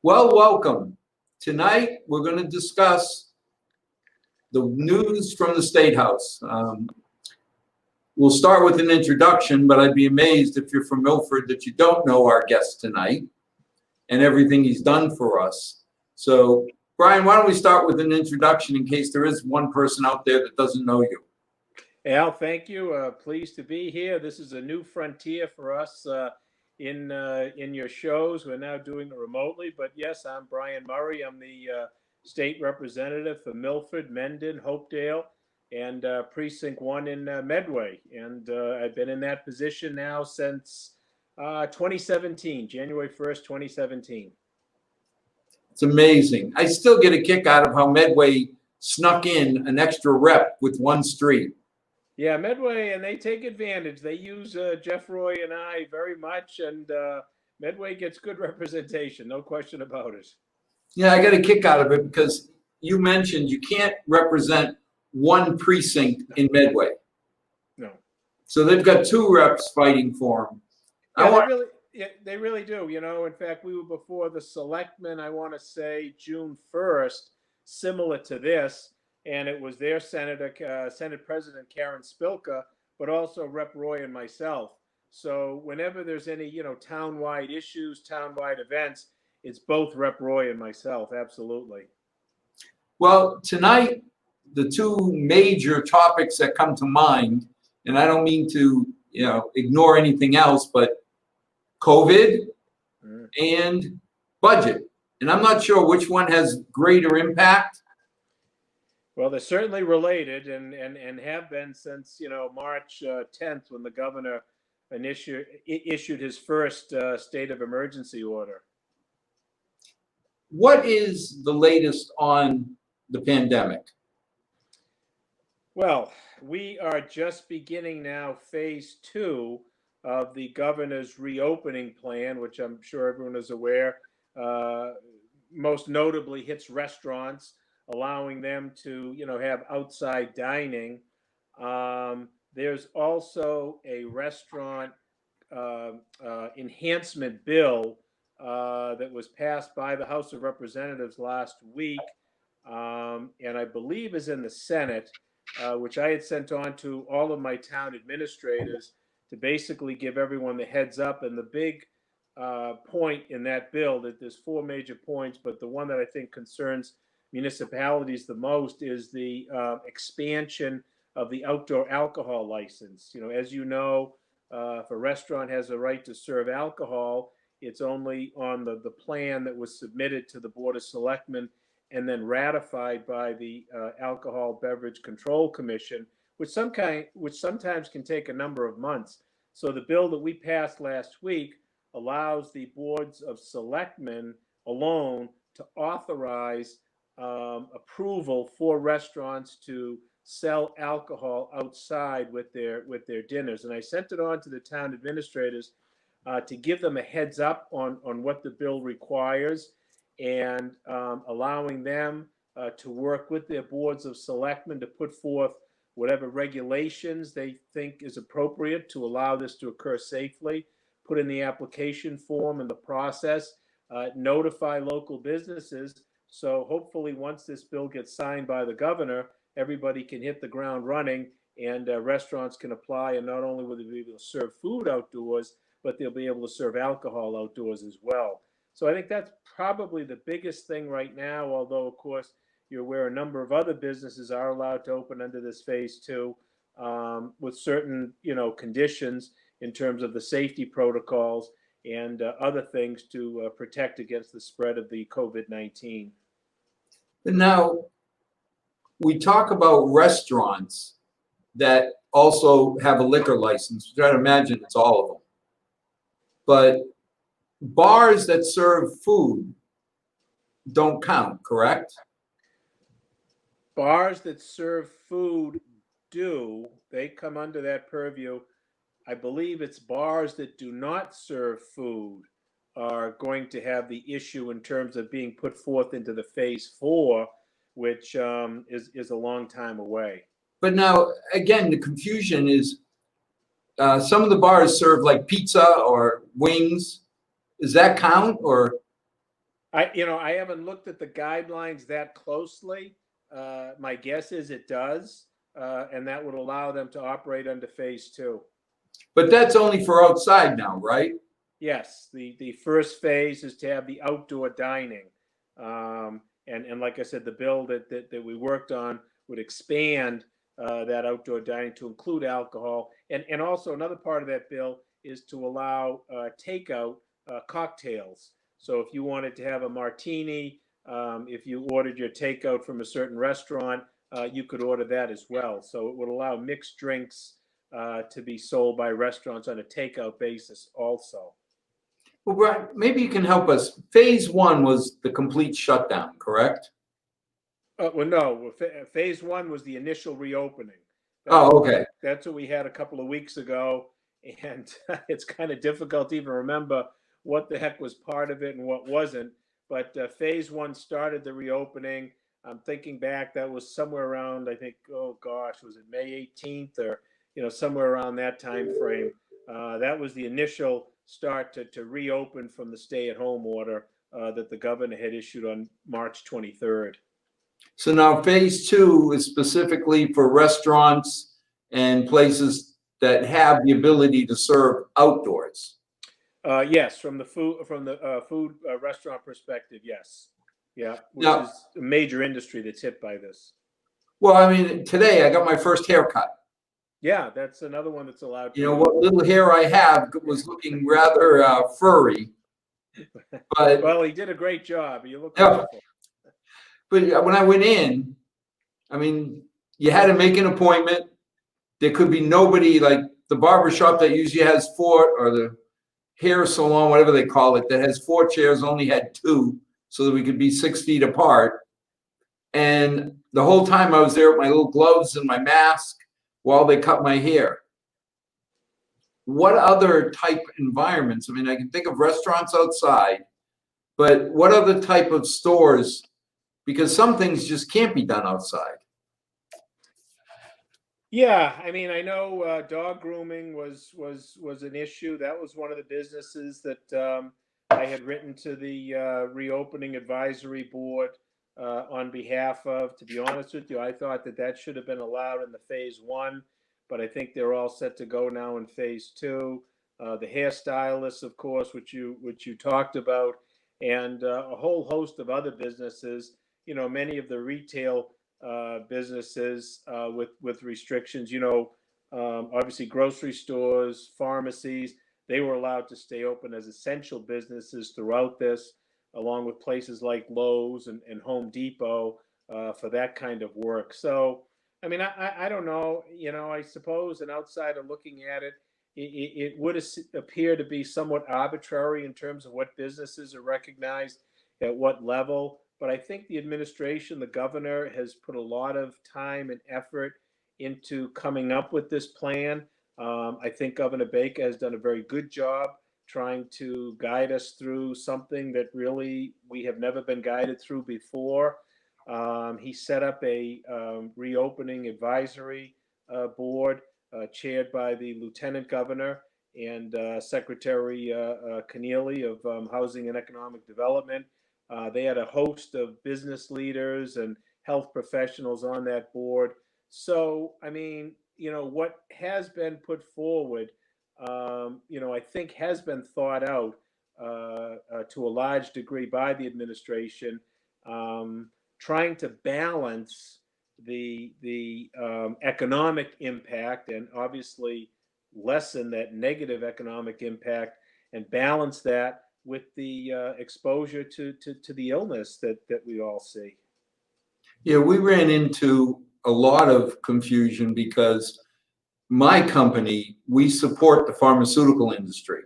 Well, welcome. Tonight, we're going to discuss the news from the State House. We'll start with an introduction, but I'd be amazed if you're from Milford that you don't know our guest tonight and everything he's done for us. So, Brian, why don't we start with an introduction in case there is one person out there that doesn't know you. Al, thank you. Pleased to be here. This is a new frontier for us in your shows. We're now doing it remotely, but yes, I'm Brian Murray. I'm the state representative for Milford, Mendon, Hopedale, and Precinct 1 in Medway. And I've been in that position now since 2017, January 1st, 2017. It's amazing. I still get a kick out of how Medway snuck in an extra rep with one street. Yeah, Medway, and they take advantage. They use Jeff Roy and I very much, and Medway gets good representation, no question about it. Yeah, I got a kick out of it because you mentioned you can't represent one precinct in Medway. No. So they've got two reps fighting for them. They really do. You know, in fact, we were before the selectmen, I want to say June 1st, similar to this. And it was their Senate President Karen Spilka, but also Rep Roy and myself. So whenever there's any, town-wide issues, town-wide events, it's both Rep Roy and myself, absolutely. Well, tonight, the two major topics that come to mind, and I don't mean to, ignore anything else, but COVID and budget. And I'm not sure which one has greater impact. Well, they're certainly related and have been since, March 10th when the governor issued his first state of emergency order. What is the latest on the pandemic? Well, we are just beginning now phase 2 of the governor's reopening plan, which I'm sure everyone is aware, most notably hits restaurants, allowing them to, have outside dining. There's also a restaurant enhancement bill that was passed by the House of Representatives last week, and I believe is in the Senate, which I had sent on to all of my town administrators to basically give everyone the heads up. And the big point in that bill, that there's 4 major points, but the one that I think concerns municipalities the most is the expansion of the outdoor alcohol license. As you know, if a restaurant has a right to serve alcohol, it's only on the plan that was submitted to the Board of Selectmen and then ratified by the Alcohol Beverage Control Commission, which sometimes can take a number of months. So the bill that we passed last week allows the boards of selectmen alone to authorize approval for restaurants to sell alcohol outside with their dinners. And I sent it on to the town administrators to give them a heads up on what the bill requires, and allowing them to work with their boards of selectmen to put forth whatever regulations they think is appropriate to allow this to occur safely, put in the application form and the process, notify local businesses. So hopefully once this bill gets signed by the governor, everybody can hit the ground running, and restaurants can apply, and not only will they be able to serve food outdoors, but they'll be able to serve alcohol outdoors as well. So I think that's probably the biggest thing right now, although of course you're aware a number of other businesses are allowed to open under this phase 2 with certain conditions in terms of the safety protocols and other things to protect against the spread of the COVID-19. Now, we talk about restaurants that also have a liquor license. Try to imagine it's all of them. But bars that serve food don't count, correct? Bars that serve food do. They come under that purview. I believe it's bars that do not serve food are going to have the issue in terms of being put forth into the phase 4, which is a long time away. But now, again, the confusion is some of the bars serve like pizza or wings. Does that count, or? I haven't looked at the guidelines that closely. My guess is it does, and that would allow them to operate under phase two. But that's only for outside now, right? Yes, the first phase is to have the outdoor dining. And like I said, the bill that we worked on would expand that outdoor dining to include alcohol. And also another part of that bill is to allow takeout cocktails. So if you wanted to have a martini, if you ordered your takeout from a certain restaurant, you could order that as well. So it would allow mixed drinks to be sold by restaurants on a takeout basis also. Well, Brian, maybe you can help us. Phase one was the complete shutdown, correct? Well, no, phase one was the initial reopening. Oh, okay. That's what we had a couple of weeks ago. And it's kind of difficult to even remember what the heck was part of it and what wasn't. But phase one started the reopening. I'm thinking back, that was somewhere around, I think, oh gosh, was it May 18th or, somewhere around that time frame. That was the initial start to reopen from the stay-at-home order that the governor had issued on March 23rd. So now phase two is specifically for restaurants and places that have the ability to serve outdoors. Yes, from the food restaurant perspective, yes. Yeah, which Now, is a major industry that's hit by this. well, I mean, today I got my first haircut. Yeah, that's another one that's allowed. What little hair I have was looking rather furry. But well, he did a great job. You look yeah, wonderful. but when I went in, I mean, you had to make an appointment. There could be nobody, like the barber shop that usually has four, or the hair salon, whatever they call it, that has four chairs, only had two, so that we could be 6 feet apart. And the whole time I was there with my little gloves and my mask while they cut my hair. What other type environments? I mean, I can think of restaurants outside, but what other type of stores? Because some things just can't be done outside. Yeah, I mean, I know dog grooming was an issue. That was one of the businesses that I had written to the reopening advisory board on behalf of. To be honest with you, I thought that should have been allowed in the phase one, but I think they're all set to go now in phase two. The hairstylists, of course, which you talked about, and a whole host of other businesses. Many of the retail businesses with restrictions. Obviously grocery stores, pharmacies, they were allowed to stay open as essential businesses throughout this, along with places like Lowe's and Home Depot for that kind of work. So, I mean, I don't know. I suppose an outsider looking at it, it would appear to be somewhat arbitrary in terms of what businesses are recognized at what level. But I think the administration, the governor, has put a lot of time and effort into coming up with this plan. I think Governor Baker has done a very good job trying to guide us through something that really we have never been guided through before. He set up a reopening advisory board chaired by the lieutenant governor and Secretary Keneally of Housing and Economic Development. They had a host of business leaders and health professionals on that board. So, I mean, what has been put forward, I think has been thought out to a large degree by the administration, trying to balance the economic impact and obviously lessen that negative economic impact and balance that with the exposure to the illness that we all see. Yeah, we ran into a lot of confusion because my company, we support the pharmaceutical industry.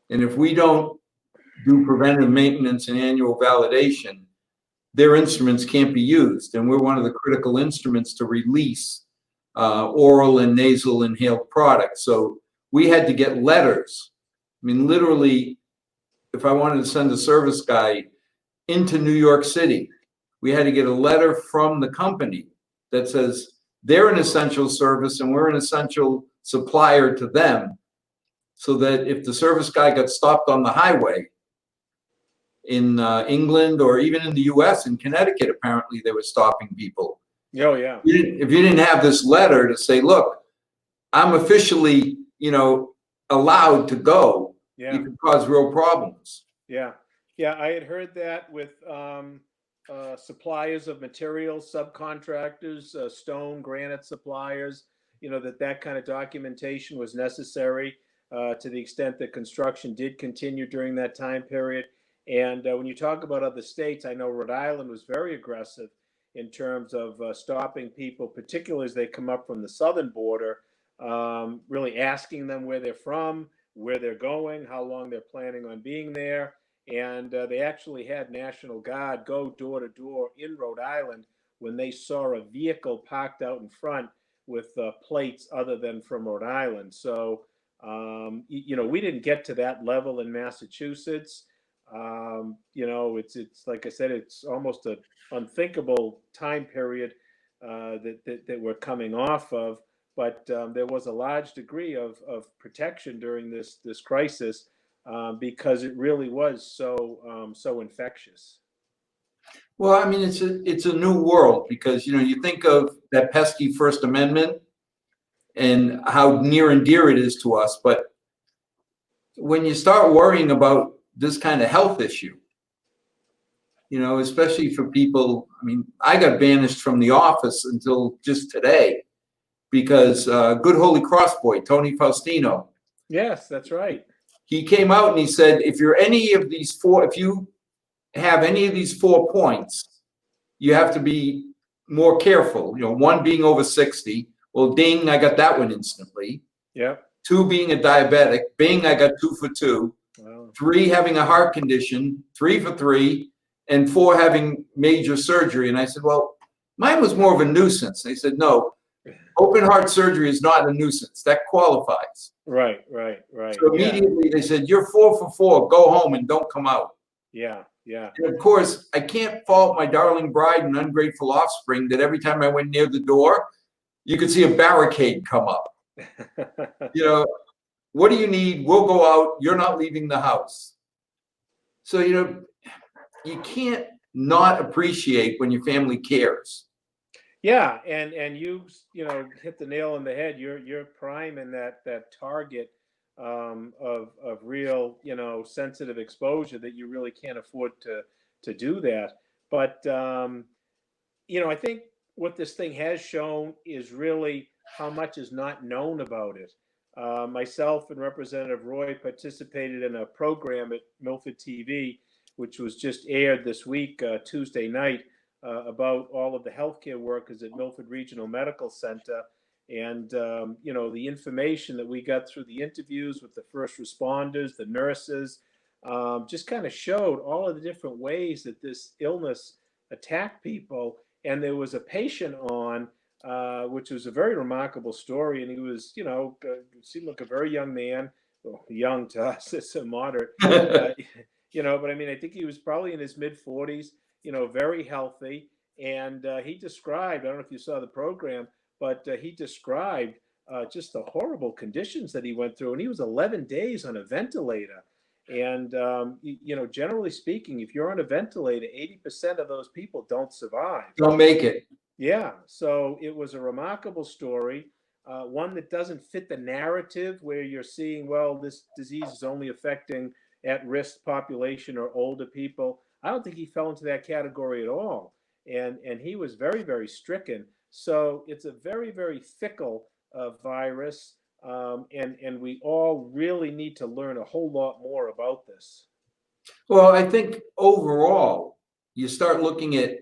And if we don't do preventive maintenance and annual validation, their instruments can't be used. And we're one of the critical instruments to release oral and nasal inhaled products. So we had to get letters. I mean, literally, if I wanted to send a service guy into New York City, we had to get a letter from the company that says they're an essential service and we're an essential supplier to them, so that if the service guy got stopped on the highway in England or even in the US, in Connecticut, apparently they were stopping people. Oh, yeah. If you didn't have this letter to say, look, I'm officially, allowed to go, Yeah. you could cause real problems. Yeah. Yeah. I had heard that with suppliers of materials, subcontractors, stone, granite suppliers, that kind of documentation was necessary to the extent that construction did continue during that time period. And when you talk about other states, I know Rhode Island was very aggressive in terms of stopping people, particularly as they come up from the southern border, really asking them where they're from, where they're going, how long they're planning on being there. And they actually had National Guard go door to door in Rhode Island when they saw a vehicle parked out in front with plates other than from Rhode Island. So, we didn't get to that level in Massachusetts. It's like I said, it's almost an unthinkable time period that we're coming off of. But there was a large degree of protection during this crisis because it really was so infectious. Well, I mean, it's a new world because, you think of that pesky First Amendment and how near and dear it is to us. But when you start worrying about this kind of health issue, especially for people, I mean, I got banished from the office until just today because good Holy Cross boy, Tony Faustino. Yes, that's right. He came out and he said, if you have any of these 4 points, you have to be more careful. One being over 60. Well, ding, I got that one instantly. Yeah. 2 being a diabetic. Bing, I got 2 for 2. Wow. 3 having a heart condition. 3 for 3. And 4 having major surgery. And I said, well, mine was more of a nuisance. They said, no, open heart surgery is not a nuisance. That qualifies. Right. So immediately they said, you're 4 for 4. Go home and don't come out. Yeah. And of course, I can't fault my darling bride and ungrateful offspring that every time I went near the door, you could see a barricade come up. What do you need? We'll go out. You're not leaving the house. So, you can't not appreciate when your family cares. Yeah, and you hit the nail on the head. You're prime in that target of real sensitive exposure that you really can't afford to do that. But I think what this thing has shown is really how much is not known about it. Myself and Representative Roy participated in a program at Milford TV, which was just aired this week, Tuesday night, about all of the healthcare workers at Milford Regional Medical Center. And, the information that we got through the interviews with the first responders, the nurses, just kind of showed all of the different ways that this illness attacked people. And there was a patient on, which was a very remarkable story. And he was, seemed like a very young man. Well, young to us, it's a moderate, but I mean, I think he was probably in his mid 40s, very healthy. And he described, I don't know if you saw the program, but he described just the horrible conditions that he went through. And he was 11 days on a ventilator. And, generally speaking, if you're on a ventilator, 80% of those people don't survive. Don't make it. Yeah. So it was a remarkable story. One that doesn't fit the narrative where you're seeing, well, this disease is only affecting at-risk population or older people. I don't think he fell into that category at all. And he was very, very stricken. So it's a very, very fickle virus. And we all really need to learn a whole lot more about this. Well, I think overall, you start looking at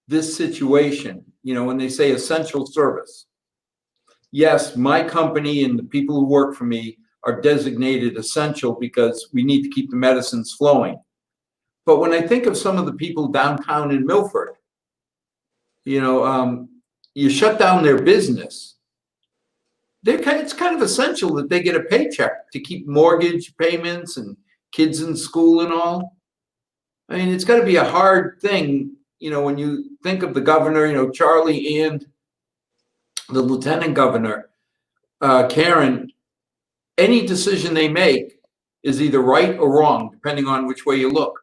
this situation, when they say essential service. Yes, my company and the people who work for me are designated essential because we need to keep the medicines flowing. But when I think of some of the people downtown in Milford, you shut down their business. It's kind of essential that they get a paycheck to keep mortgage payments and kids in school and all. I mean, it's got to be a hard thing, when you think of the governor, Charlie and the lieutenant governor, Karen, any decision they make is either right or wrong, depending on which way you look.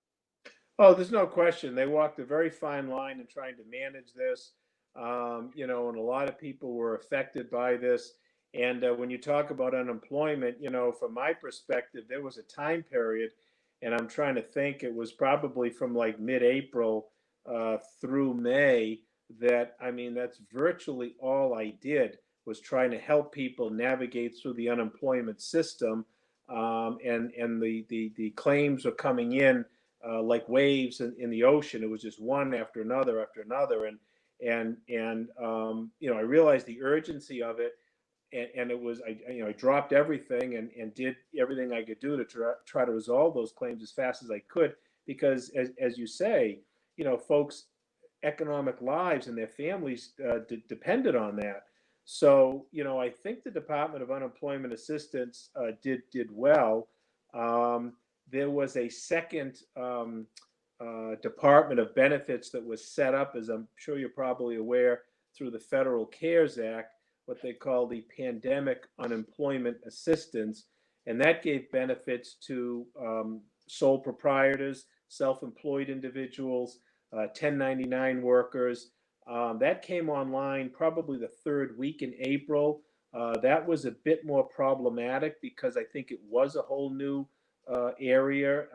Oh, there's no question. They walked a very fine line in trying to manage this. And a lot of people were affected by this. And when you talk about unemployment, from my perspective, there was a time period, and I'm trying to think, it was probably from like mid-April through May that, I mean, that's virtually all I did was trying to help people navigate through the unemployment system. And the claims were coming in like waves in the ocean. It was just one after another after another, and I realized the urgency of it, and it was I dropped everything and did everything I could do to try to resolve those claims as fast as I could, because as you say, folks' economic lives and their families depended on that. So I think the Department of Unemployment Assistance did well. Um, there was a second Department of Benefits that was set up, as I'm sure you're probably aware, through the Federal CARES Act, what they call the Pandemic Unemployment Assistance. And that gave benefits to sole proprietors, self-employed individuals, 1099 workers. That came online probably the third week in April. That was a bit more problematic because I think it was a whole new area.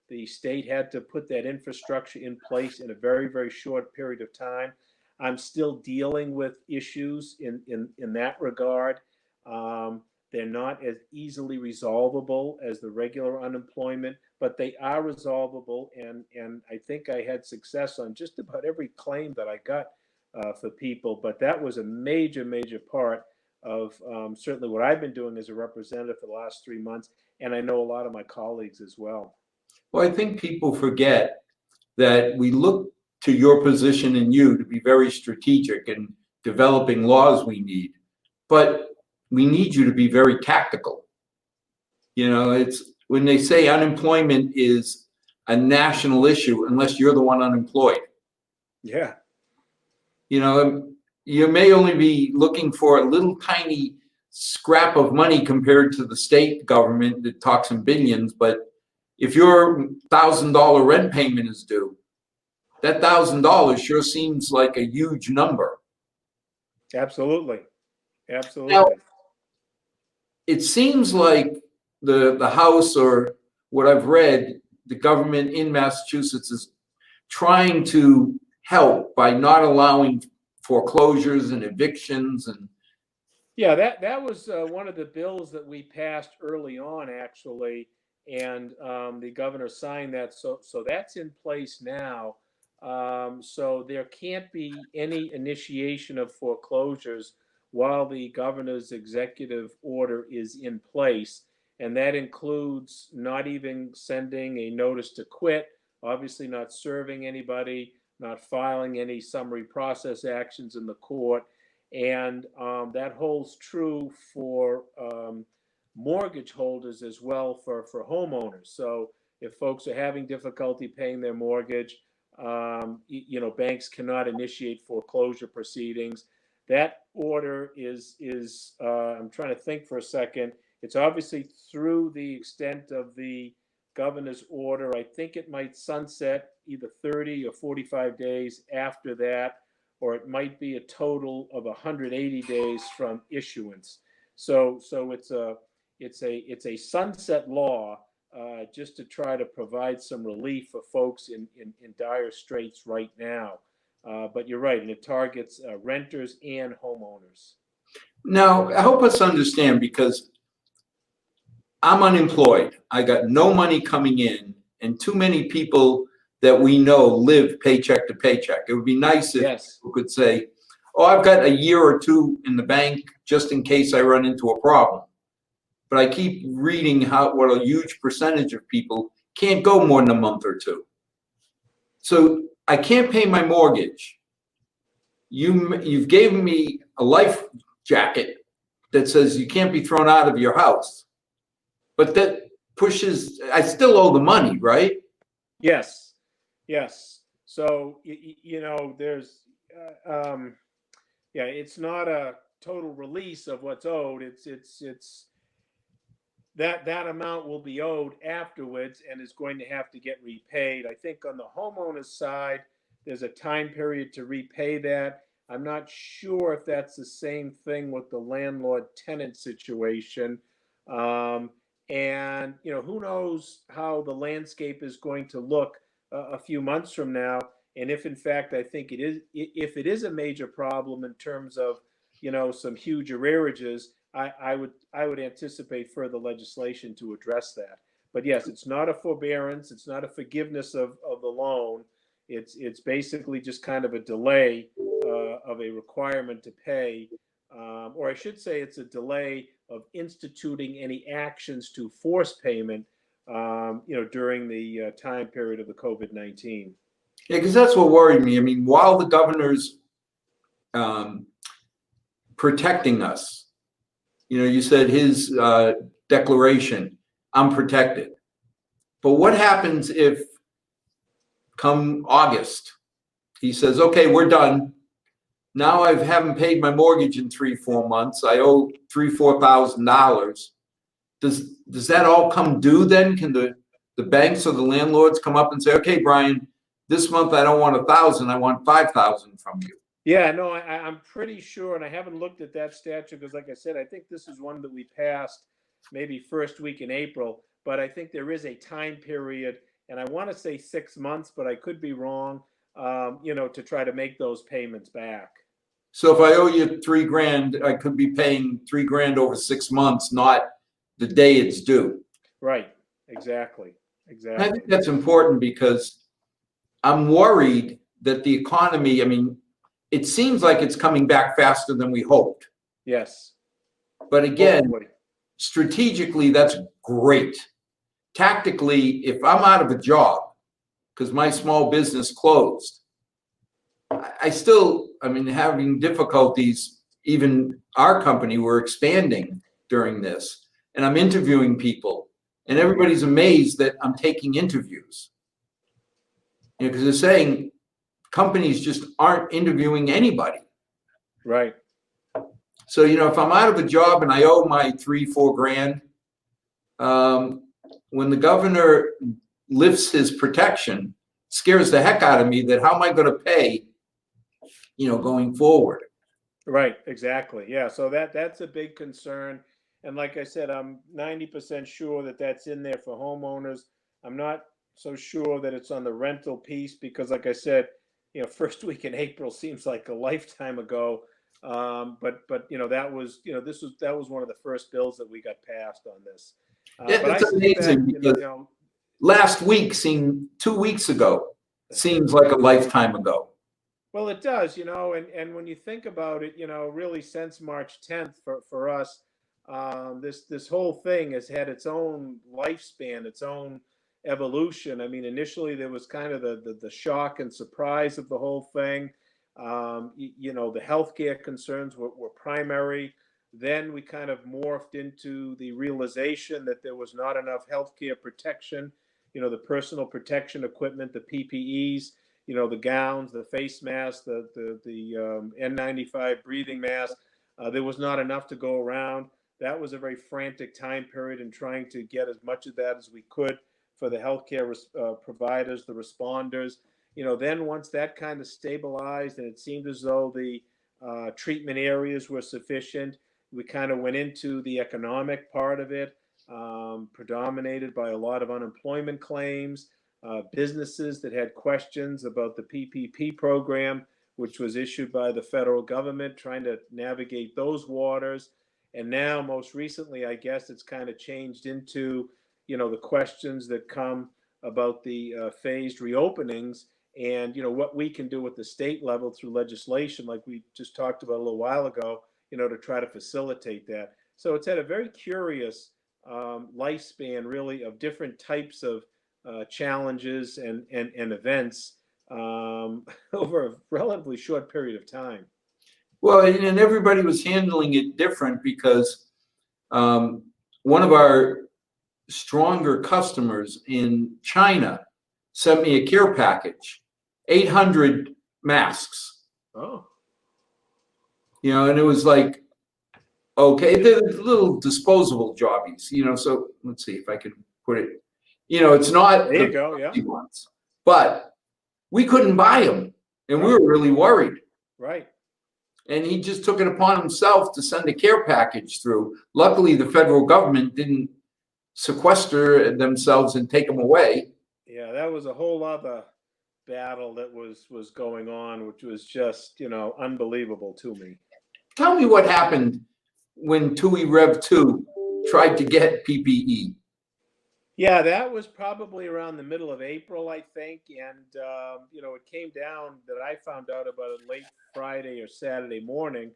The state had to put that infrastructure in place in a very, very short period of time. I'm still dealing with issues in that regard. Um, they're not as easily resolvable as the regular unemployment, but they are resolvable. And I think I had success on just about every claim that I got for people. But that was a major, major part of certainly what I've been doing as a representative for the last 3 months. And I know a lot of my colleagues as well. Well, I think people forget that we look to your position and you to be very strategic in developing laws we need, but we need you to be very tactical. It's when they say unemployment is a national issue unless you're the one unemployed. Yeah. You may only be looking for a little tiny scrap of money compared to the state government that talks in billions, but if your $1,000 rent payment is due, that $1,000 sure seems like a huge number. Absolutely. Now, Absolutely. it seems like the House, or what I've read, the government in Massachusetts is trying to help by not allowing foreclosures and evictions. And Yeah, that was one of the bills that we passed early on, actually, and the governor signed that. So that's in place now. So there can't be any initiation of foreclosures while the governor's executive order is in place, and that includes not even sending a notice to quit, obviously not serving anybody, not filing any summary process actions in the court. And that holds true for mortgage holders as well for homeowners. So if folks are having difficulty paying their mortgage, banks cannot initiate foreclosure proceedings. That order is I'm trying to think for a second. It's obviously through the extent of the governor's order. I think it might sunset either 30 or 45 days after that, or it might be a total of 180 days from issuance. So it's a sunset law, just to try to provide some relief for folks in dire straits right now. But you're right, and it targets renters and homeowners. now, help us understand, because I'm unemployed. I got no money coming in, and too many people that we know live paycheck to paycheck. It would be nice if Yes. people could say, "Oh, I've got a year or two in the bank just in case I run into a problem." But I keep reading what a huge percentage of people can't go more than a month or two. So I can't pay my mortgage. You've given me a life jacket that says you can't be thrown out of your house. But that pushes, I still owe the money, right? Yes. Yes. So there's yeah, it's not a total release of what's owed. It's that amount will be owed afterwards and is going to have to get repaid. I think on the homeowner's side, there's a time period to repay that. I'm not sure if that's the same thing with the landlord-tenant situation. And who knows how the landscape is going to look a few months from now, and if in fact I think if it is a major problem in terms of some huge arrearages, I would anticipate further legislation to address that. But yes, it's not a forbearance, it's not a forgiveness of the loan. It's basically just kind of a delay of a requirement to pay, or I should say, it's a delay of instituting any actions to force payment, during the time period of the COVID-19. Yeah, because that's what worried me. I mean, while the governor's protecting us, you said his declaration, I'm protected. But what happens if come August, he says, okay, we're done. Now I haven't paid my mortgage in 3-4 months. I owe $3,000-4,000. Does that all come due then? Can the banks or the landlords come up and say, okay, Brian, this month I don't want 1,000, I want 5,000 from you? Yeah, no, I'm pretty sure, and I haven't looked at that statute because, like I said, I think this is one that we passed maybe first week in April, but I think there is a time period, and I want to say 6 months, but I could be wrong, to try to make those payments back. So if I owe you $3,000, I could be paying $3,000 over 6 months, not the day it's due. Right. Exactly. I think that's important because I'm worried that the economy, I mean, it seems like it's coming back faster than we hoped. Yes. But again, strategically, that's great. Tactically, if I'm out of a job because my small business closed, having difficulties. Even our company, we're expanding during this, and I'm interviewing people, and everybody's amazed that I'm taking interviews. Because they're saying companies just aren't interviewing anybody. Right. So, if I'm out of a job and I owe my $3-4 grand, when the governor lifts his protection, scares the heck out of me that how am I going to pay, going forward? Right, exactly. Yeah, so that's a big concern. And like I said, I'm 90% sure that that's in there for homeowners. I'm not so sure that it's on the rental piece because, like I said, first week in April seems like a lifetime ago. But that was that was one of the first bills that we got passed on this. Yeah, it's amazing because last week seemed 2 weeks ago. Seems like a lifetime ago. Well, it does, and when you think about it, really since March 10th for us, this whole thing has had its own lifespan, its own evolution. I mean, initially there was kind of the shock and surprise of the whole thing. The healthcare concerns were primary. Then we kind of morphed into the realization that there was not enough healthcare protection, the personal protection equipment, the PPEs, the gowns, the face masks, the N95 breathing masks. There was not enough to go around. That was a very frantic time period in trying to get as much of that as we could for the healthcare providers, the responders. Then once that kind of stabilized and it seemed as though the treatment areas were sufficient, we kind of went into the economic part of it, predominated by a lot of unemployment claims, businesses that had questions about the PPP program, which was issued by the federal government, trying to navigate those waters. And now, most recently, I guess it's kind of changed into, the questions that come about the phased reopenings and, what we can do at the state level through legislation, like we just talked about a little while ago, to try to facilitate that. So it's had a very curious lifespan, really, of different types of challenges and events over a relatively short period of time. Well, and everybody was handling it different because one of our stronger customers in China sent me a care package, 800 masks. Oh. And it was like Okay, they're little disposable jobbies, so let's see if I can put it, it's not There you the go. Yeah. fancy ones, but we couldn't buy them and we were really worried. Right. And he just took it upon himself to send a care package through. Luckily, the federal government didn't sequester themselves and take them away. Yeah, that was a whole other battle that was going on, which was just, unbelievable to me. Tell me what happened when TUI Rev 2 tried to get PPE. Yeah, that was probably around the middle of April, I think. And, it came down that I found out about it late Friday or Saturday morning.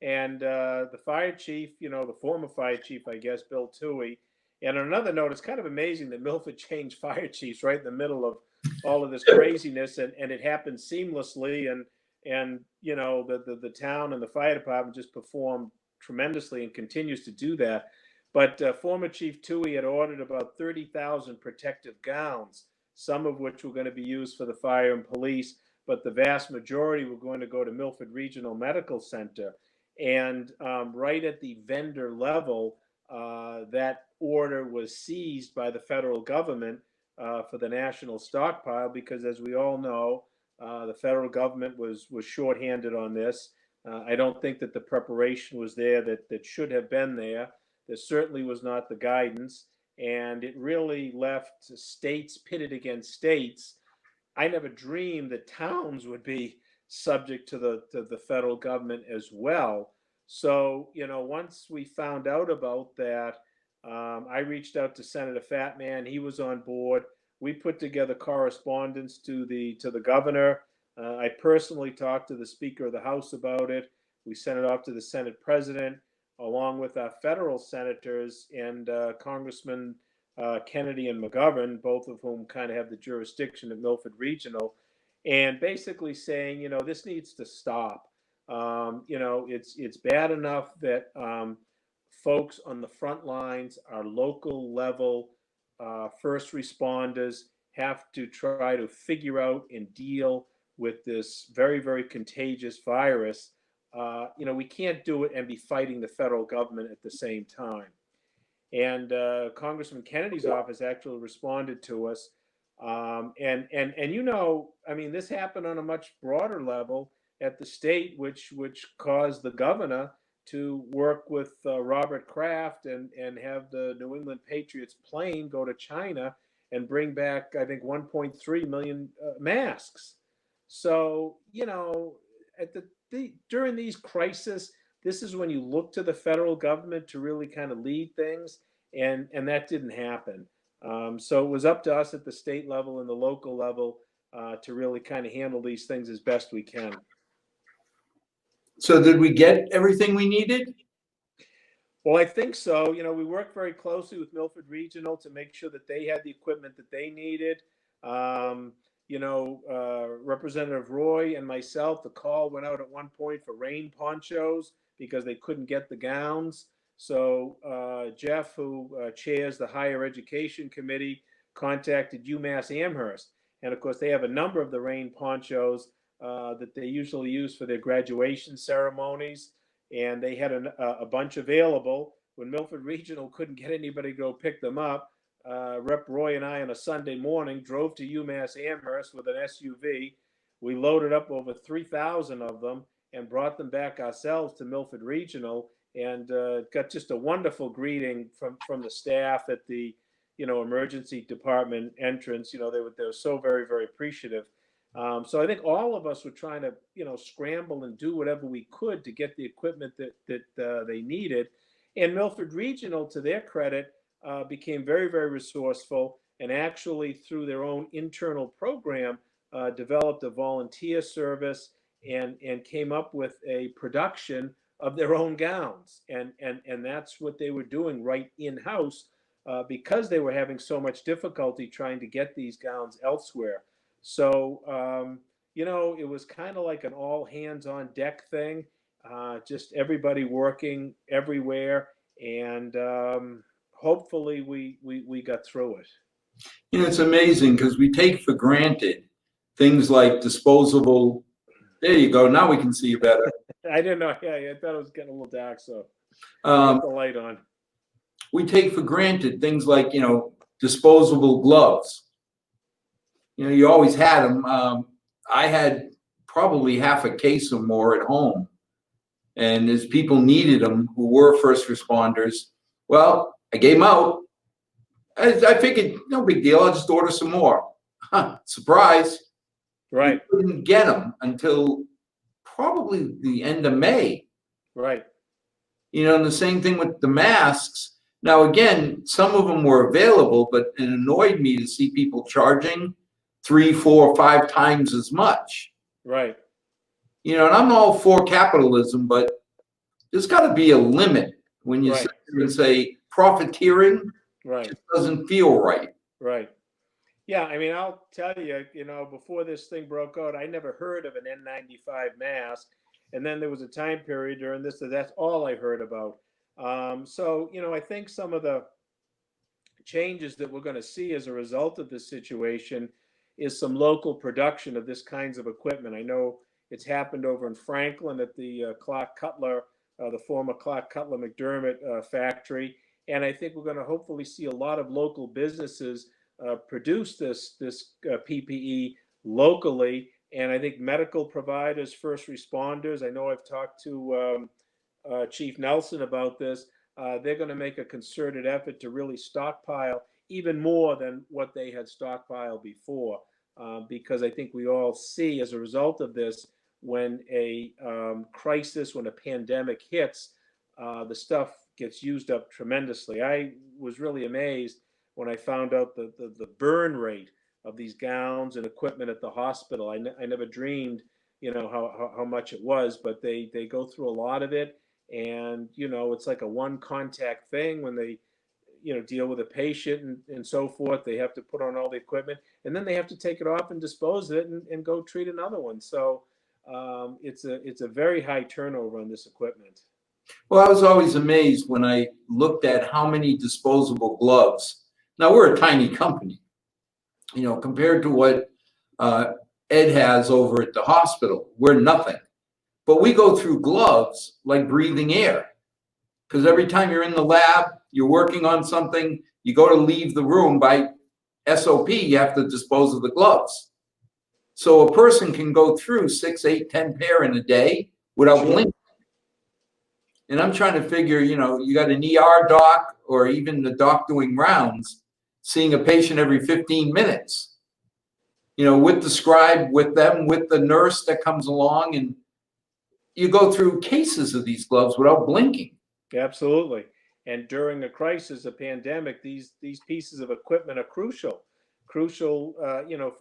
And the fire chief, the former fire chief, I guess, Bill Toohey. And on another note, it's kind of amazing that Milford changed fire chiefs right in the middle of all of this craziness. And it happened seamlessly. And the town and the fire department just performed tremendously and continues to do that. But former Chief Toohey had ordered about 30,000 protective gowns, some of which were going to be used for the fire and police, but the vast majority were going to go to Milford Regional Medical Center. And right at the vendor level, that order was seized by the federal government for the national stockpile because, as we all know, the federal government was shorthanded on this. I don't think that the preparation was there that should have been there. There certainly was not the guidance, and it really left states pitted against states. I never dreamed that towns would be subject to the federal government as well. So, once we found out about that, I reached out to Senator Fatman. He was on board. We put together correspondence to the governor. I personally talked to the Speaker of the House about it. We sent it off to the Senate President, along with our federal senators and Congressman Kennedy and McGovern, both of whom kind of have the jurisdiction at Milford Regional, and basically saying, this needs to stop. It's bad enough that folks on the front lines, our local level first responders, have to try to figure out and deal with this very, very contagious virus. We can't do it and be fighting the federal government at the same time. And Congressman Kennedy's office actually responded to us. This happened on a much broader level at the state, which caused the governor to work with Robert Kraft and have the New England Patriots plane go to China and bring back, I think, 1.3 million masks. So, during these crises, this is when you look to the federal government to really kind of lead things, and that didn't happen. So it was up to us at the state level and the local level to really kind of handle these things as best we can. So did we get everything we needed? Well, I think so. We worked very closely with Milford Regional to make sure that they had the equipment that they needed. Representative Roy and myself, the call went out at one point for rain ponchos because they couldn't get the gowns. So Jeff, who chairs the Higher Education Committee, contacted UMass Amherst. And of course, they have a number of the rain ponchos that they usually use for their graduation ceremonies. And they had a bunch available. When Milford Regional couldn't get anybody to go pick them up, Rep. Roy and I on a Sunday morning drove to UMass Amherst with an SUV. We loaded up over 3,000 of them and brought them back ourselves to Milford Regional, and got just a wonderful greeting from the staff at the emergency department entrance. They were so very, very appreciative. So I think all of us were trying to scramble and do whatever we could to get the equipment that they needed. And Milford Regional, to their credit, became very, very resourceful, and actually through their own internal program developed a volunteer service and came up with a production of their own gowns. And that's what they were doing right in-house because they were having so much difficulty trying to get these gowns elsewhere. So, it was kind of like an all hands on deck thing, just everybody working everywhere. And hopefully we got through it. It's amazing because we take for granted things like disposable. There you go. Now we can see you better. I didn't know. Yeah, I thought it was getting a little dark. So Got the light on. We take for granted things like, disposable gloves. You always had them. I had probably half a case or more at home. And as people needed them who were first responders, well, I gave them out. I figured, no big deal. I'll just order some more. Surprise. Right. We couldn't get them until probably the end of May. Right. And the same thing with the masks. Now, again, some of them were available, but it annoyed me to see people charging 3, 4, 5 times as much. Right. And I'm all for capitalism, but there's got to be a limit when you Right. sit there and say profiteering. Right. Just doesn't feel right. Right. Yeah, I mean, I'll tell you, before this thing broke out, I never heard of an N95 mask. And then there was a time period during this that's all I heard about. So, I think some of the changes that we're going to see as a result of this situation is some local production of this kinds of equipment. I know it's happened over in Franklin at the Clark Cutler, the former Clark Cutler McDermott factory. And I think we're going to hopefully see a lot of local businesses produce this PPE locally. And I think medical providers, first responders, I know I've talked to Chief Nelson about this. They're going to make a concerted effort to really stockpile even more than what they had stockpiled before, because I think we all see as a result of this, when a crisis, when a pandemic hits, the stuff gets used up tremendously. I was really amazed when I found out the burn rate of these gowns and equipment at the hospital. I never dreamed, how much it was, but they go through a lot of it. And, it's like a one contact thing when they, deal with a patient and so forth. They have to put on all the equipment and then they have to take it off and dispose of it and go treat another one. So it's a very high turnover on this equipment. Well, I was always amazed when I looked at how many disposable gloves. Now, we're a tiny company, compared to what Ed has over at the hospital. We're nothing. But we go through gloves like breathing air, because every time you're in the lab, you're working on something, you go to leave the room by SOP, you have to dispose of the gloves. So a person can go through 6, 8, 10 pair in a day without blinking. And I'm trying to figure, you got an ER doc or even the doc doing rounds, seeing a patient every 15 minutes, with the scribe, with them, with the nurse that comes along, and you go through cases of these gloves without blinking. Absolutely. And during a crisis, a pandemic, these pieces of equipment are crucial, for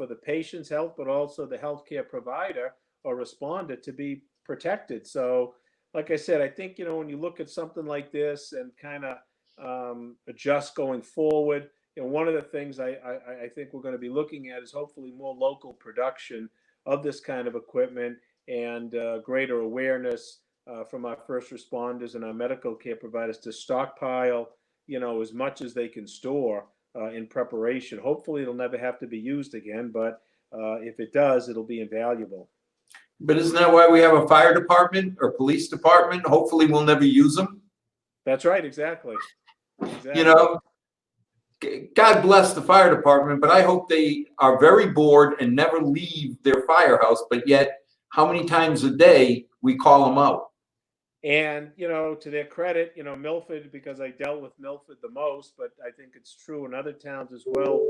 the patient's health, but also the healthcare provider or responder to be protected. So, like I said, I think, when you look at something like this and kind of adjust going forward, one of the things I think we're going to be looking at is hopefully more local production of this kind of equipment and greater awareness from our first responders and our medical care providers to stockpile, as much as they can store in preparation. Hopefully, it'll never have to be used again, but if it does, it'll be invaluable. But isn't that why we have a fire department or police department? Hopefully, we'll never use them. That's right. Exactly. God bless the fire department, but I hope they are very bored and never leave their firehouse. But yet, how many times a day we call them out? And, to their credit, Milford, because I dealt with Milford the most, but I think it's true in other towns as well,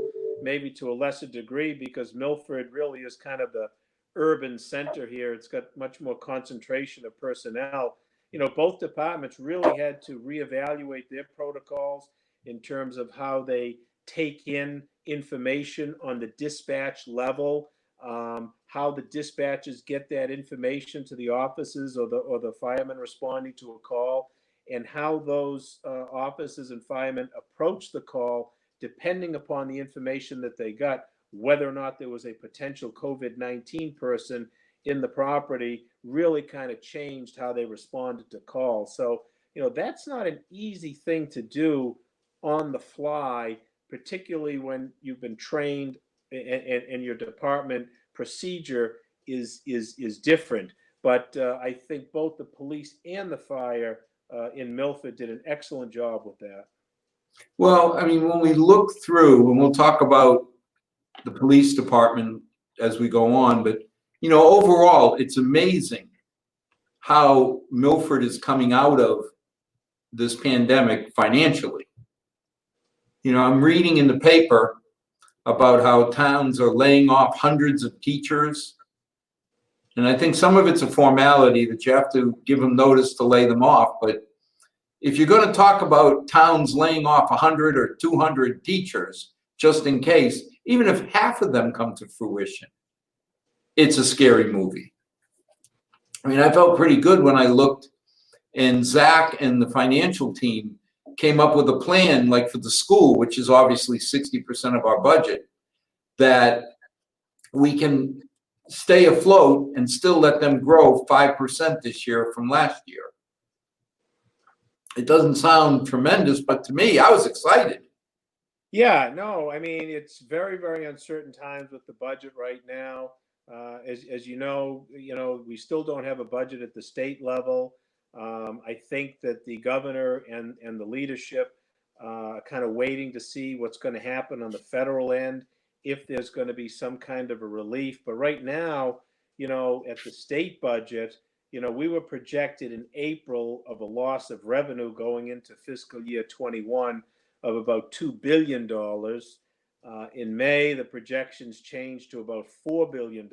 maybe to a lesser degree, because Milford really is kind of the urban center here. It's got much more concentration of personnel. Both departments really had to reevaluate their protocols in terms of how they take in information on the dispatch level, how the dispatchers get that information to the offices or the firemen responding to a call, and how those officers and firemen approach the call depending upon the information that they got, whether or not there was a potential COVID-19 person in the property, really kind of changed how they responded to calls. So, that's not an easy thing to do on the fly, particularly when you've been trained and your department procedure is different. But I think both the police and the fire in Milford did an excellent job with that. Well, I mean, when we look through, and we'll talk about the police department as we go on, but, you know, overall, it's amazing how Milford is coming out of this pandemic financially. You know, I'm reading in the paper about how towns are laying off hundreds of teachers. And I think some of it's a formality that you have to give them notice to lay them off. But if you're going to talk about towns laying off 100 or 200 teachers, just in case, even if half of them come to fruition, it's a scary movie. I mean, I felt pretty good when I looked, and Zach and the financial team came up with a plan, like for the school, which is obviously 60% of our budget, that we can stay afloat and still let them grow 5% this year from last year. It doesn't sound tremendous, but to me, I was excited. Yeah, no, I mean, it's very, very uncertain times with the budget right now. As you know, we still don't have a budget at the state level. I think that the governor and the leadership are kind of waiting to see what's going to happen on the federal end, if there's going to be some kind of a relief. But right now, at the state budget, we were projected in April of a loss of revenue going into fiscal year 21 of about $2 billion. In May, the projections changed to about $4 billion.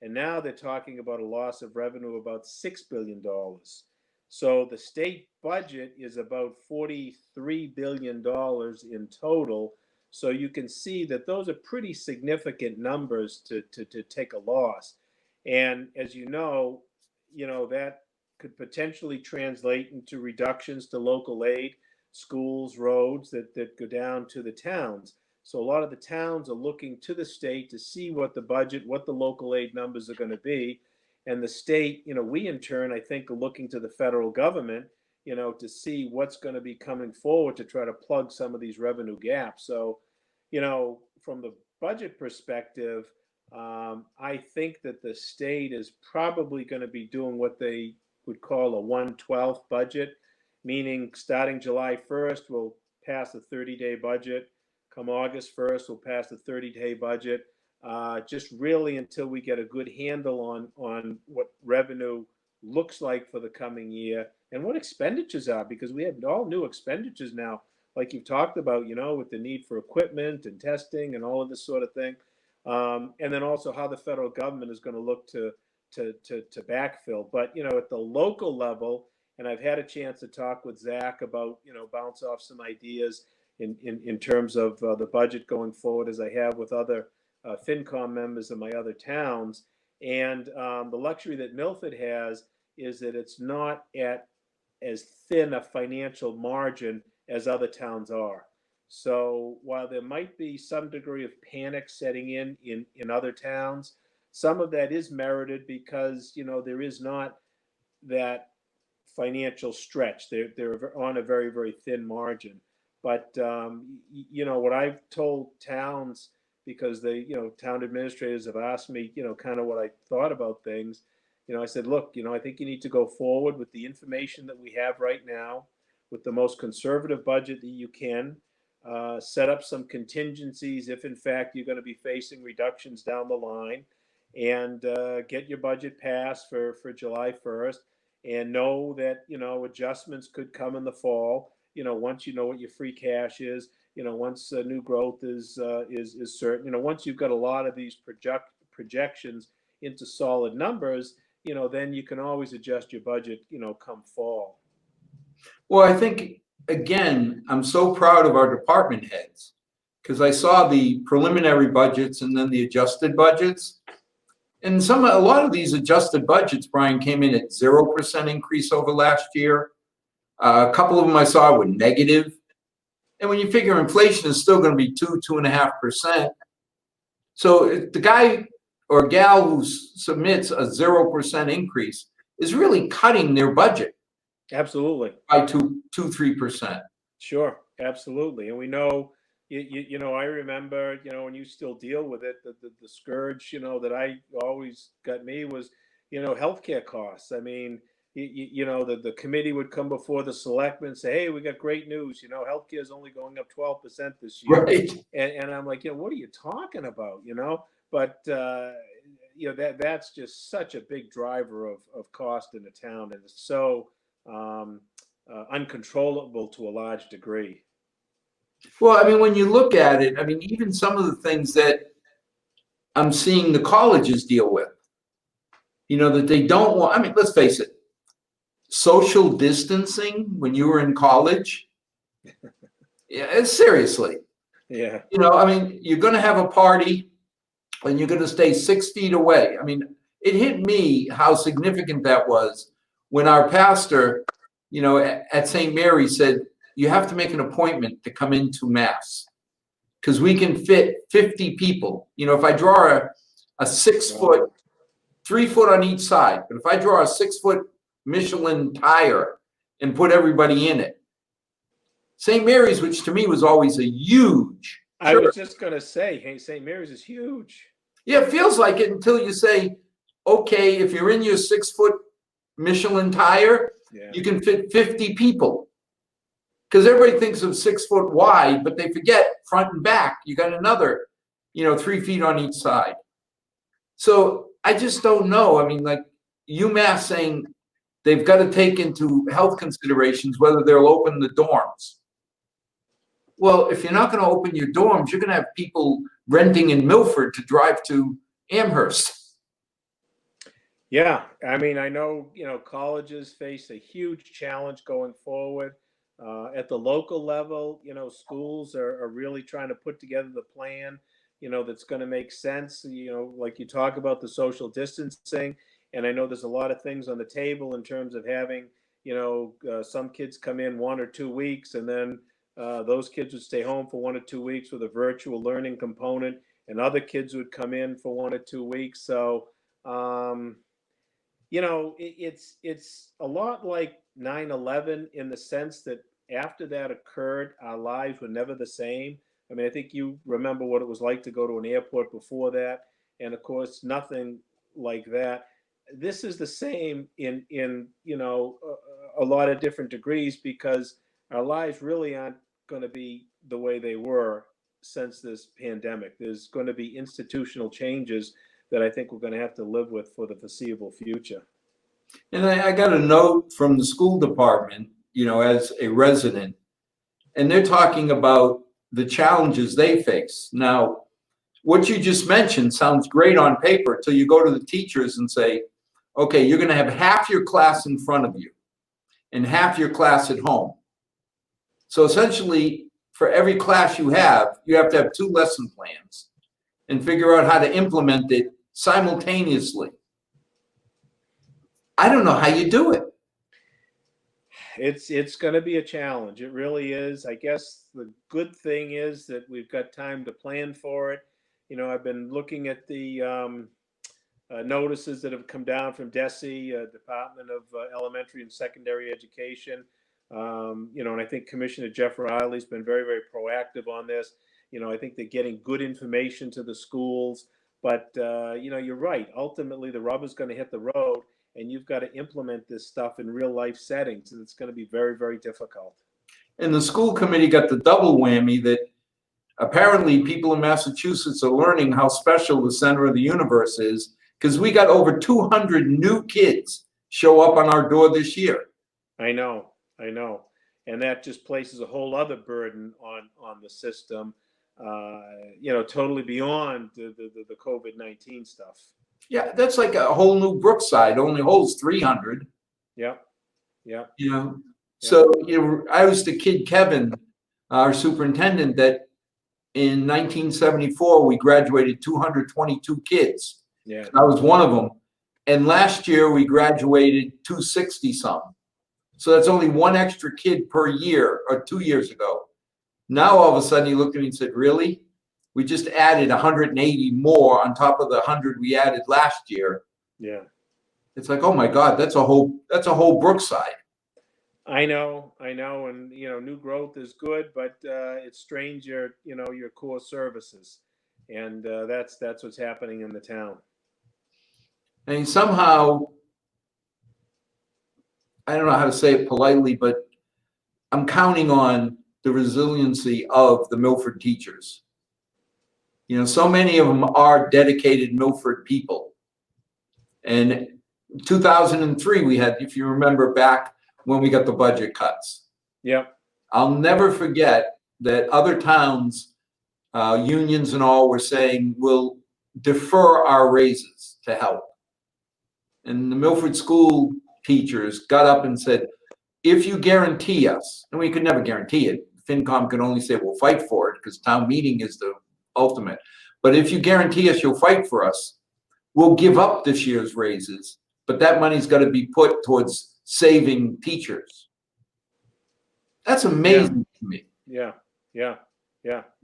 And now they're talking about a loss of revenue of about $6 billion. So the state budget is about $43 billion in total. So you can see that those are pretty significant numbers to take a loss. And as you know, that could potentially translate into reductions to local aid, schools, roads that go down to the towns. So a lot of the towns are looking to the state to see what the budget, what the local aid numbers are going to be. And the state, we in turn, I think, are looking to the federal government, to see what's going to be coming forward to try to plug some of these revenue gaps. So, from the budget perspective, I think that the state is probably going to be doing what they would call a 1/12 budget, meaning starting July 1st, we'll pass a 30-day budget. Come August 1st, we'll pass the 30-day budget. Just really until we get a good handle on what revenue looks like for the coming year and what expenditures are, because we have all new expenditures now, like you've talked about, with the need for equipment and testing and all of this sort of thing. And then also how the federal government is going to look to backfill. But, at the local level, and I've had a chance to talk with Zach about, bounce off some ideas in terms of the budget going forward, as I have with other FinCom members in my other towns. And the luxury that Milford has is that it's not at as thin a financial margin as other towns are. So while there might be some degree of panic setting in other towns, some of that is merited because, there is not that financial stretch. They're on a very, very thin margin. But, what I've told towns, because the, town administrators have asked me, kind of what I thought about things, I said, look, I think you need to go forward with the information that we have right now, with the most conservative budget that you can, set up some contingencies if in fact you're going to be facing reductions down the line, and get your budget passed for July 1st, and know that, adjustments could come in the fall, once you know what your free cash is, once new growth is certain, once you've got a lot of these projections into solid numbers, then you can always adjust your budget, come fall. Well, I think, again, I'm so proud of our department heads, because I saw the preliminary budgets and then the adjusted budgets. And a lot of these adjusted budgets, Brian, came in at 0% increase over last year. A couple of them I saw were negative. And when you figure inflation is still going to be 2.5%. So the guy or gal who submits a 0% increase is really cutting their budget. Absolutely. By 3%. Sure, absolutely. And we know, I remember, when you still deal with it, the scourge, that I always got me was, healthcare costs. I mean, the committee would come before the selectmen and say, hey, we got great news. Healthcare is only going up 12% this year. Right. And I'm like, what are you talking about? But that's just such a big driver of cost in the town, and it's so uncontrollable to a large degree. Well, I mean, when you look at it, I mean, even some of the things that I'm seeing the colleges deal with, that they don't want, I mean, let's face it, social distancing when you were in college, yeah, seriously. Yeah. I mean, you're going to have a party and you're going to stay 6 feet away. I mean, it hit me how significant that was when our pastor, at St. Mary's said, you have to make an appointment to come into Mass because we can fit 50 people. If I draw a 6 foot, 3 foot on each side, but if I draw a 6 foot Michelin tire and put everybody in it, St. Mary's, which to me was always a huge church. I was just going to say, hey, St. Mary's is huge. Yeah, it feels like it until you say, okay, if you're in your 6 foot Michelin tire, you can fit 50 people. Because everybody thinks of 6 foot wide, but they forget front and back. You got another, 3 feet on each side. So I just don't know. I mean, like UMass saying they've got to take into health considerations whether they'll open the dorms. Well, if you're not going to open your dorms, you're going to have people renting in Milford to drive to Amherst. Yeah, I mean, I know, colleges face a huge challenge going forward. At the local level, schools are really trying to put together the plan, that's going to make sense. Like you talk about the social distancing, and I know there's a lot of things on the table in terms of having, some kids come in 1 or 2 weeks, and then those kids would stay home for 1 or 2 weeks with a virtual learning component, and other kids would come in for 1 or 2 weeks. So, it's a lot like 9/11 in the sense that after that occurred, our lives were never the same. I mean, I think you remember what it was like to go to an airport before that, and of course, nothing like that. This is the same in a lot of different degrees because our lives really aren't going to be the way they were since this pandemic. There's going to be institutional changes that I think we're going to have to live with for the foreseeable future. And I got a note from the school department, as a resident, and they're talking about the challenges they face. Now, what you just mentioned sounds great on paper until you go to the teachers and say, okay, you're going to have half your class in front of you and half your class at home. So essentially, for every class you have to have 2 lesson plans and figure out how to implement it simultaneously. I don't know how you do it. It's going to be a challenge. It really is. I guess the good thing is that we've got time to plan for it. I've been looking at the notices that have come down from DESE, Department of Elementary and Secondary Education. And I think Commissioner Jeff Riley's been very, very proactive on this. I think they're getting good information to the schools. But, you're right. Ultimately, the rubber's going to hit the road, and you've got to implement this stuff in real life settings. And it's going to be very, very difficult. And the school committee got the double whammy that apparently people in Massachusetts are learning how special the center of the universe is because we got over 200 new kids show up on our door this year. I know. And that just places a whole other burden on the system, totally beyond the COVID-19 stuff. Yeah, that's like a whole new Brookside, only holds 300. Yeah. So I was the kid Kevin, our superintendent, that in 1974 we graduated 222 kids. Yeah, I was one of them, and last year we graduated 260 some. So that's only 1 extra kid per year, or 2 years ago. Now all of a sudden he looked at me and said, "Really? We just added 180 more on top of the 100 we added last year." Yeah. It's like, oh my God, that's a whole Brookside. I know, and new growth is good, but it strains your core services, and that's what's happening in the town. And somehow I don't know how to say it politely, but I'm counting on the resiliency of the Milford teachers. You know, so many of them are dedicated Milford people. And 2003, we had, if you remember back when we got the budget cuts. Yep. I'll never forget that other towns, unions and all, were saying, we'll defer our raises to help. And the Milford school teachers got up and said, if you guarantee us, and we could never guarantee it, FinCom could only say we'll fight for it because town meeting is the ultimate. But if you guarantee us you'll fight for us, we'll give up this year's raises, but that money's got to be put towards saving teachers. That's amazing to me. Yeah. You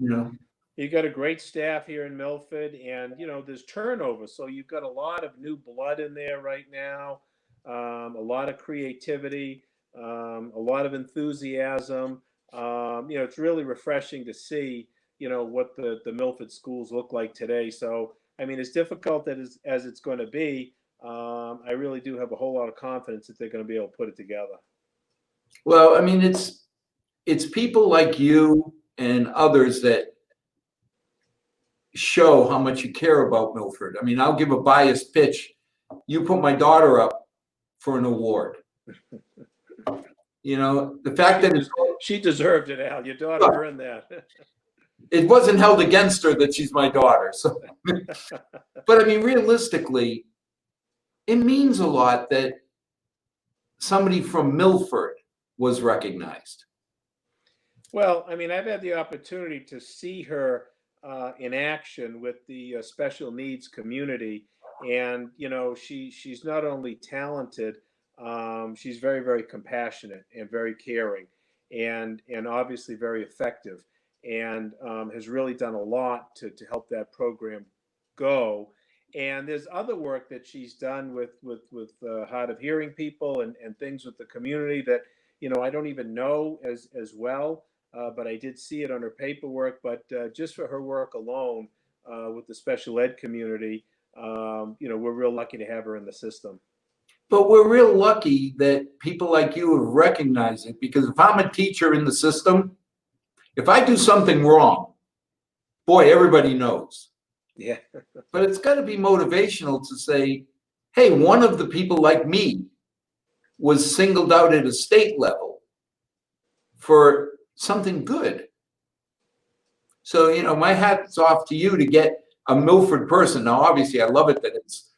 know, You got a great staff here in Milford, and there's turnover, so you've got a lot of new blood in there right now, a lot of creativity, a lot of enthusiasm. It's really refreshing to see what the Milford schools look like today. So I mean, as difficult as it's going to be, I really do have a whole lot of confidence that they're going to be able to put it together. well, I mean, it's people like you and others that show how much you care about Milford. I mean, I'll give a biased pitch. You put my daughter up for an award. You know, the fact that She deserved it, Al. Your daughter earned that. it wasn't held against her that she's my daughter. So, but I mean, realistically, it means a lot that somebody from Milford was recognized. Well, I mean, I've had the opportunity to see her in action with the special needs community, and she's not only talented, she's very, very compassionate and very caring, and obviously very effective, and has really done a lot to help that program go. And there's other work that she's done with hard of hearing people and things with the community that I don't even know as well, but I did see it on her paperwork. But just for her work alone with the special ed community, we're real lucky to have her in the system. But we're real lucky that people like you have recognized it, because if I'm a teacher in the system, if I do something wrong, boy, everybody knows. Yeah. But it's got to be motivational to say, hey, one of the people like me was singled out at a state level for something good. So, my hat's off to you to get a Milford person. Now, obviously, I love it that it's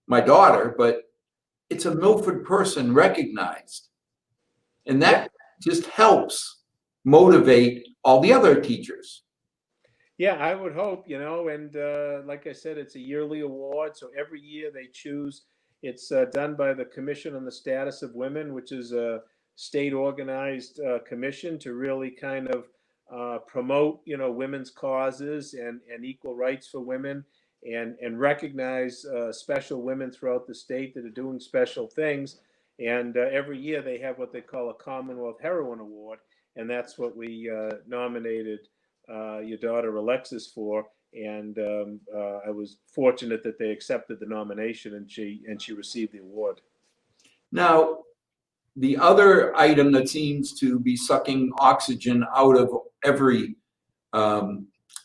my daughter, but it's a Milford person recognized. And that just helps motivate all the other teachers. Yeah, I would hope, and like I said, it's a yearly award. So every year they choose, it's done by the Commission on the Status of Women, which is a state organized commission to really kind of promote, women's causes and equal rights for women, and recognize special women throughout the state that are doing special things. And every year they have what they call a Commonwealth Heroine Award, and that's what we nominated your daughter Alexis for, and I was fortunate that they accepted the nomination, and she received the award. Now, the other item that seems to be sucking oxygen out of every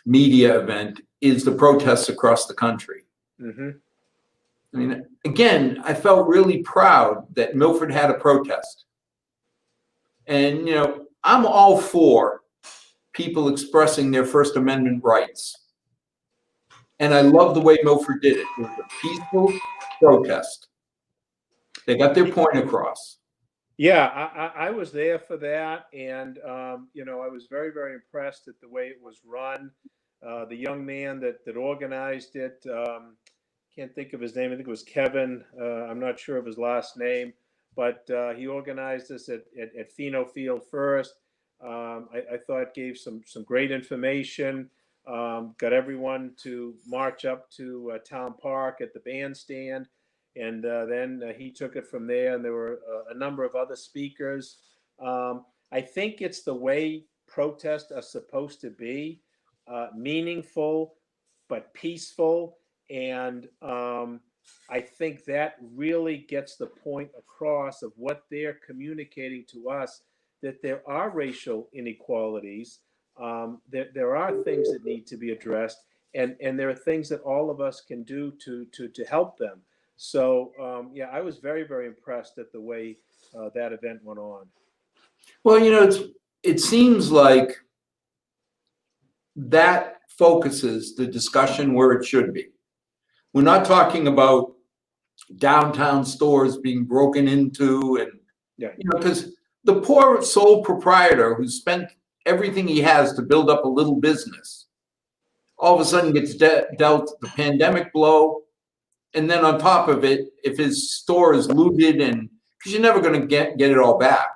media event is the protests across the country. Mm-hmm. I mean, again, I felt really proud that Milford had a protest. And, I'm all for people expressing their First Amendment rights. And I love the way Milford did it. It was a peaceful protest. They got their point across. Yeah, I was there for that, and I was very, very impressed at the way it was run. The young man that organized it, can't think of his name. I think it was Kevin. I'm not sure of his last name, but he organized this at Pheno Field first. I thought gave some great information. Got everyone to march up to Town Park at the bandstand, and then he took it from there. And there were a number of other speakers. I think it's the way protests are supposed to be, meaningful but peaceful, and I think that really gets the point across of what they're communicating to us, that there are racial inequalities, there are things that need to be addressed, and there are things that all of us can do to help them. So yeah, I was very, very impressed at the way that event went on. Well, it seems like that focuses the discussion where it should be. We're not talking about downtown stores being broken into, and Yeah. because the poor sole proprietor who spent everything he has to build up a little business all of a sudden gets dealt the pandemic blow, and then on top of it, if his store is looted, and because you're never going to get it all back,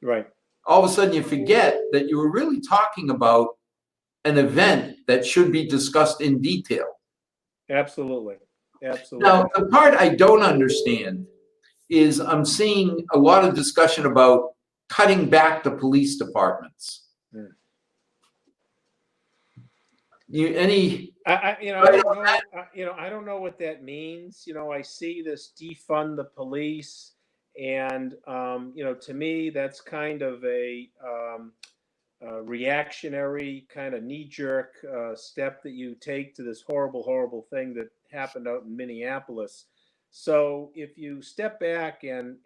Right. all of a sudden you forget that you were really talking about an event that should be discussed in detail. Absolutely. Absolutely. Now, the part I don't understand is I'm seeing a lot of discussion about cutting back the police departments. Hmm. I I don't know what that means. I see this defund the police, and to me, that's kind of a reactionary kind of knee-jerk step that you take to this horrible, horrible thing that happened out in Minneapolis. So if you step back and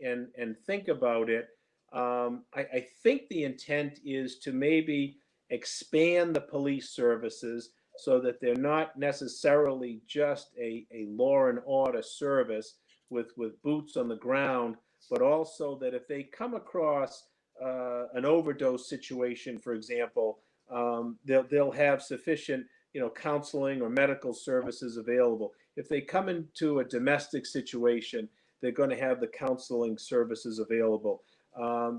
think about it, I think the intent is to maybe expand the police services so that they're not necessarily just a law and order service with boots on the ground, but also that if they come across an overdose situation, for example, they'll have sufficient counseling or medical services available. If they come into a domestic situation, they're going to have the counseling services available.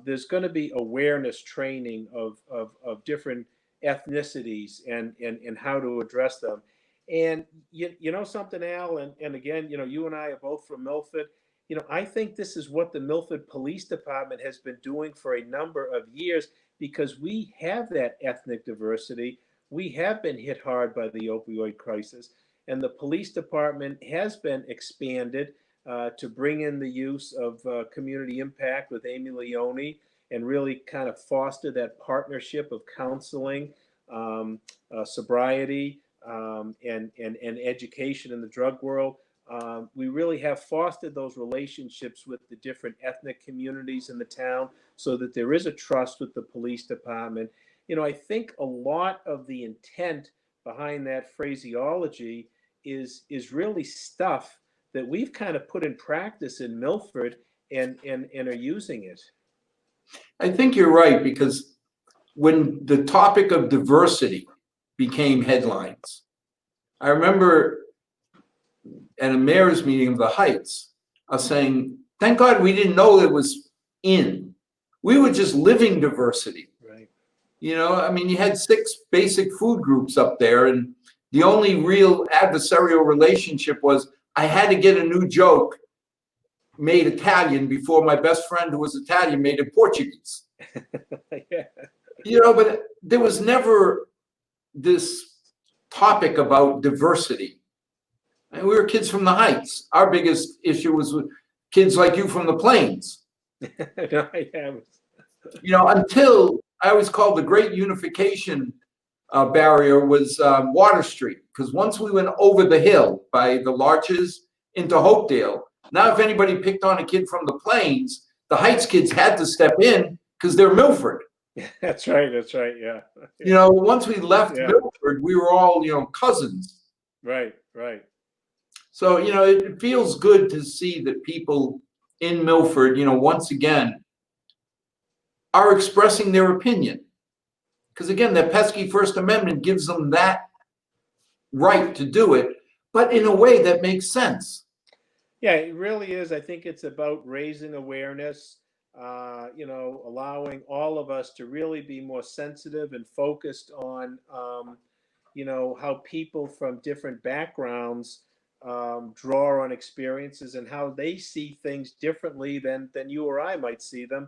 There's going to be awareness training of different ethnicities and how to address them. And you know something, Al, and again, you and I are both from Milford. I think this is what the Milford Police Department has been doing for a number of years, because we have that ethnic diversity. We have been hit hard by the opioid crisis, and the police department has been expanded to bring in the use of community impact with Amy Leone and really kind of foster that partnership of counseling, sobriety, and education in the drug world. We really have fostered those relationships with the different ethnic communities in the town so that there is a trust with the police department. I think a lot of the intent behind that phraseology is really stuff that we've kind of put in practice in Milford and are using it. I think you're right, because when the topic of diversity became headlines, I remember at a mayor's meeting of the Heights, I was saying, thank God we didn't know it was in. We were just living diversity. Right. You had 6 basic food groups up there, and the only real adversarial relationship was I had to get a new joke made Italian before my best friend who was Italian made it Portuguese. Yeah. But there was never this topic about diversity. And we were kids from the Heights. Our biggest issue was with kids like you from the Plains. Until I always called the great unification barrier was Water Street. Because once we went over the hill by the Larches into Hopedale, now if anybody picked on a kid from the Plains, the Heights kids had to step in because they're Milford. That's right. Yeah. Once we left Milford, we were all, cousins. Right. So, it feels good to see that people in Milford, once again, are expressing their opinion. Because again, that pesky First Amendment gives them that right to do it, but in a way that makes sense. Yeah, it really is. I think it's about raising awareness, allowing all of us to really be more sensitive and focused on, how people from different backgrounds draw on experiences and how they see things differently than you or I might see them,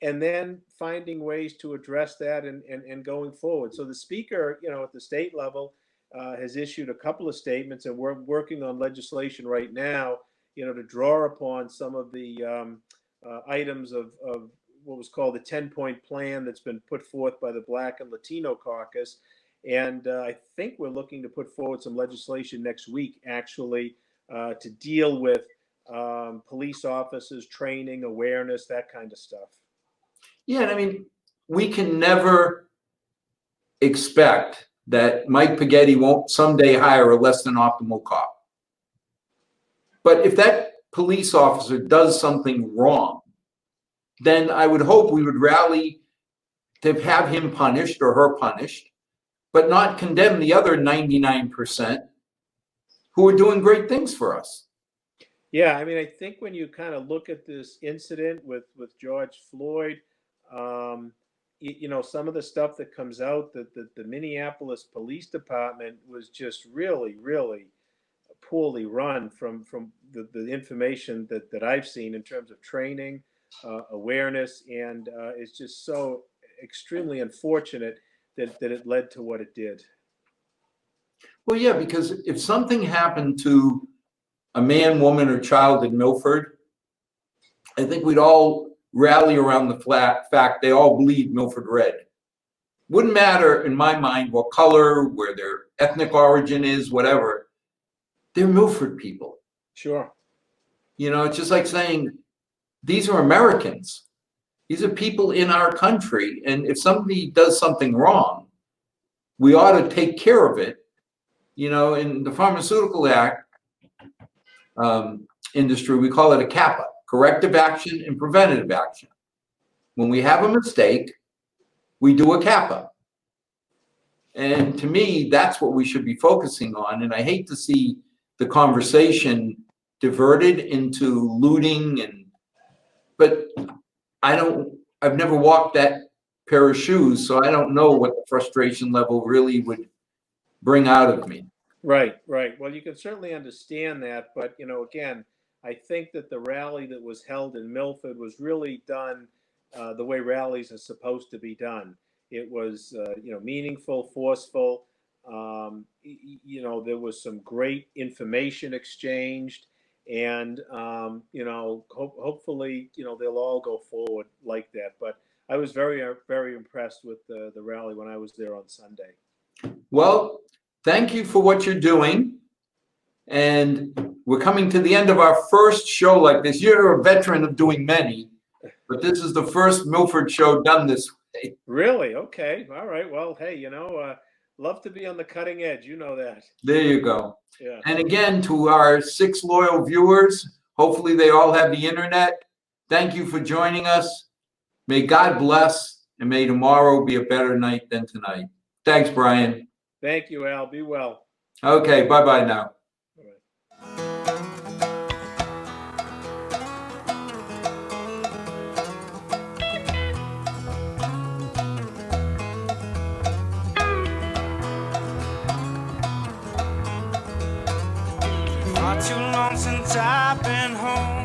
and then finding ways to address that and going forward. So the speaker, at the state level, has issued a couple of statements, and we're working on legislation right now, to draw upon some of the items of what was called the 10-point plan that's been put forth by the Black and Latino Caucus. And I think we're looking to put forward some legislation next week, actually, to deal with police officers, training, awareness, that kind of stuff. Yeah, and I mean, we can never expect that Mike Paghetti won't someday hire a less than optimal cop. But if that police officer does something wrong, then I would hope we would rally to have him punished or her punished, but not condemn the other 99% who are doing great things for us. Yeah, I mean, I think when you kind of look at this incident with George Floyd, some of the stuff that comes out that the Minneapolis Police Department was just really, really poorly run from the information that I've seen in terms of training, awareness, and it's just so extremely unfortunate that it led to what it did. Well, yeah, because if something happened to a man, woman, or child in Milford, I think we'd all rally around the fact they all bleed Milford red. Wouldn't matter in my mind what color, where their ethnic origin is, whatever. They're Milford people. Sure. It's just like saying these are Americans. These are people in our country. And if somebody does something wrong, we ought to take care of it. In the Pharmaceutical Act industry, we call it a CAPA, corrective action and preventative action. When we have a mistake, we do a CAPA. And to me, that's what we should be focusing on. And I hate to see the conversation diverted into looting but I've never walked that pair of shoes, so I don't know what the frustration level really would bring out of me. Right. Well, you can certainly understand that, but again, I think that the rally that was held in Milford was really done the way rallies are supposed to be done. It was, meaningful, forceful. There was some great information exchanged, and hopefully, they'll all go forward like that. But I was very, very impressed with the rally when I was there on Sunday. Well, thank you for what you're doing. And we're coming to the end of our first show like this. You're a veteran of doing many, but this is the first Milford show done this way. Really? Okay. All right. Well, hey, love to be on the cutting edge. You know that. There you go. Yeah. And again, to our 6 loyal viewers, hopefully they all have the internet. Thank you for joining us. May God bless, and may tomorrow be a better night than tonight. Thanks, Brian. Thank you, Al. Be well. Okay, bye-bye now. All right. Not too long since I've been home.